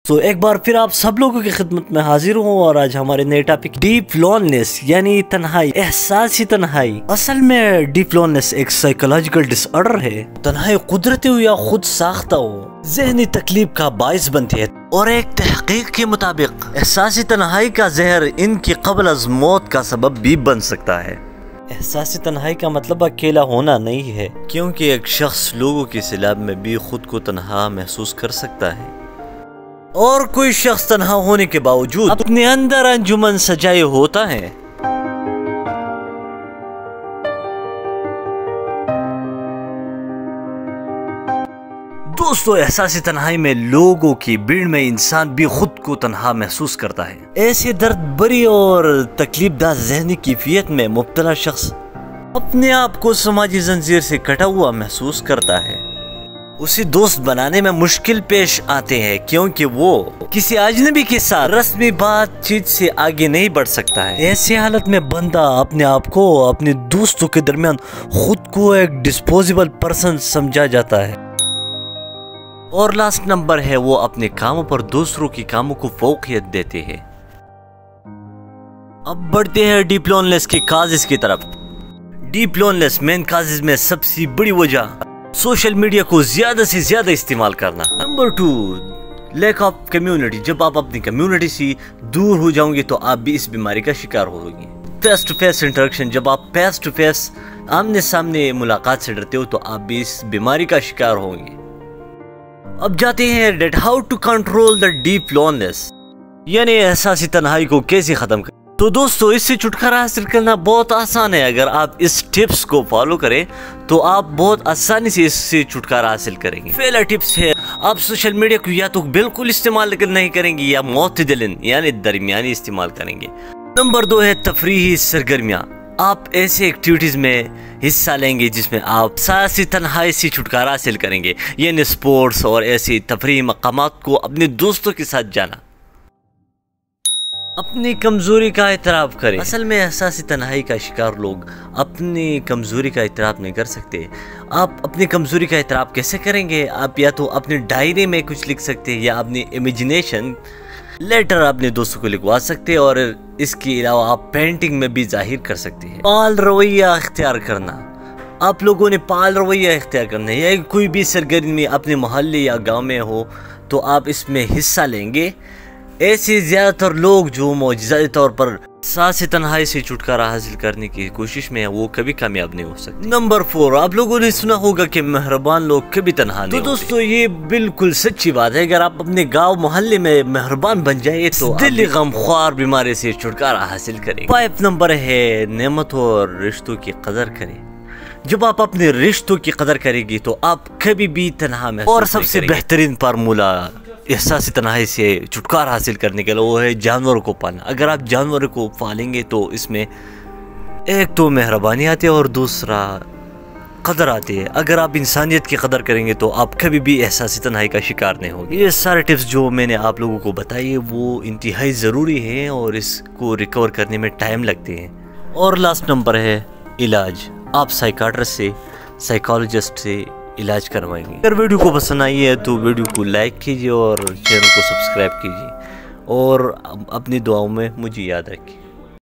تو ایک بار پھر آپ سب لوگوں کی خدمت میں حاضر ہوں اور آج ہمارے نئے ٹاپک ڈیپ لونلیس یعنی تنہائی، احساسی تنہائی۔ اصل میں ڈیپ لونلیس ایک سائیکولوجیکل ڈس آرڈر ہے۔ تنہائی قدرتی ہو یا خود ساختہ ہو، ذہنی تکلیف کا باعث بنتی ہے، اور ایک تحقیق کے مطابق احساسی تنہائی کا زہر ان کی قبل از موت کا سبب بھی بن سکتا ہے۔ احساسی تنہائی کا مطلب اکیلا ہونا نہیں ہے، کیونکہ ایک شخص لوگوں کی سیلاب میں بھی خود کو تنہا محسوس کر سکتا ہے، اور کوئی شخص تنہا ہونے کے باوجود اپنے اندر انجمن سجائے ہوتا ہے۔ دوستو، احساسی تنہائی میں لوگوں کی بھیڑ میں انسان بھی خود کو تنہا محسوس کرتا ہے۔ ایسے درد بری اور تکلیف دہ ذہنی کیفیت میں مبتلا شخص اپنے آپ کو سماجی زنجیر سے کٹا ہوا محسوس کرتا ہے۔ اسے دوست بنانے میں مشکل پیش آتے ہیں کیونکہ وہ کسی اجنبی کے ساتھ رسمی بات چیت سے آگے نہیں بڑھ سکتا ہے۔ ایسی حالت میں بندہ اپنے آپ کو اپنے دوستوں کے درمیان خود کو ایک ڈسپوزیبل پرسن سمجھا جاتا ہے۔ اور لاسٹ نمبر ہے، وہ اپنے کاموں پر دوسروں کی کاموں کو فوقیت دیتے ہیں۔ اب بڑھتے ہیں ڈیپ لونلیس کے کازز کی طرف۔ ڈیپ لونلیس مین کازز میں سب سے بڑی وجہ سوشل میڈیا کو زیادہ سے زیادہ استعمال کرنا۔ Number 2، lack of community. جب آپ اپنی کمیونٹی سے دور ہو جاؤں گے تو آپ بھی اس بیماری کا شکار ہو گے۔ Face to face interaction. جب آپ فیس ٹو فیس آمنے سامنے ملاقات سے ڈرتے ہو تو آپ بھی اس بیماری کا شکار ہوں گے۔ اب جاتے ہیں that how to control the deep loneliness, یعنی احساسی تنہائی کو کیسے ختم کریں۔ تو دوستو، اس سے چھٹکارا حاصل کرنا بہت آسان ہے۔ اگر آپ اس ٹپس کو فالو کریں تو آپ بہت آسانی سے اس سے چھٹکارا حاصل کریں گے۔ پہلا ٹپس ہے، آپ سوشل میڈیا کو یا تو بالکل استعمال نہیں کریں گے یا معتدلاً یعنی درمیانی استعمال کریں گے۔ نمبر 2 ہے تفریحی سرگرمیاں۔ آپ ایسے ایکٹیویٹیز میں حصہ لیں گے جس میں آپ احساسی تنہائی سے چھٹکارا حاصل کریں گے، یعنی سپورٹس اور ایسی تفریحی مقامات کو اپنے دوستوں کے ساتھ جانا۔ اپنی کمزوری کا اعتراف کریں۔ اصل میں احساسی تنہائی کا شکار لوگ اپنی کمزوری کا اعتراف نہیں کر سکتے۔ آپ اپنی کمزوری کا اعتراف کیسے کریں گے؟ آپ یا تو اپنے ڈائری میں کچھ لکھ سکتے ہیں یا اپنی امیجنیشن لیٹر اپنے دوستوں کو لکھوا سکتے ہیں، اور اس کے علاوہ آپ پینٹنگ میں بھی ظاہر کر سکتے ہیں۔ پال رویہ اختیار کرنا۔ آپ لوگوں نے پال رویہ اختیار کرنا ہے، یا کوئی بھی سرگرمی اپنے محلے یا گاؤں میں ہو تو آپ اس میں حصہ لیں گے۔ ایسے زیادہ تر لوگ جو معجزاتی طور پر احساسی تنہائی سے چھٹکارا حاصل کرنے کی کوشش میں ہیں، وہ کبھی کامیاب نہیں ہو سکتے۔ نمبر 4، آپ لوگوں نے سنا ہوگا کہ مہربان لوگ کبھی تنہا نہیں ہوتے۔ تو دوستو، یہ بالکل سچی بات ہے۔ اگر آپ اپنے گاؤں محلے میں مہربان بن جائے تو دلی غم خوار بیماری سے چھٹکارا حاصل کریں۔ 5 نمبر ہے، نعمتوں اور رشتوں کی قدر کریں۔ جب آپ اپنے رشتوں کی قدر کریں گی تو آپ کبھی بھی تنہا محسوس نہیں کریں گے۔ اور سب سے بہترین فارمولہ احساسی تنہائی سے چھٹکارا حاصل کرنے کے لیے وہ ہے جانوروں کو پالنا۔ اگر آپ جانوروں کو پالیں گے تو اس میں ایک تو مہربانی آتی ہے اور دوسرا قدر آتی ہے۔ اگر آپ انسانیت کی قدر کریں گے تو آپ کبھی بھی احساسی تنہائی کا شکار نہیں ہوگے۔ یہ سارے ٹپس جو میں نے آپ لوگوں کو بتائی وہ انتہائی ضروری ہیں اور اس کو ریکور کرنے میں ٹائم لگتے ہیں۔ اور لاسٹ نمبر ہے علاج۔ آپ سائیکاٹرسٹ سے، سائیکالوجسٹ سے علاج کروائیں گے۔ اگر ویڈیو کو پسند آئی ہے تو ویڈیو کو لائک کیجیے اور چینل کو سبسکرائب کیجیے، اور اپنی دعاؤں میں مجھے یاد رکھیے۔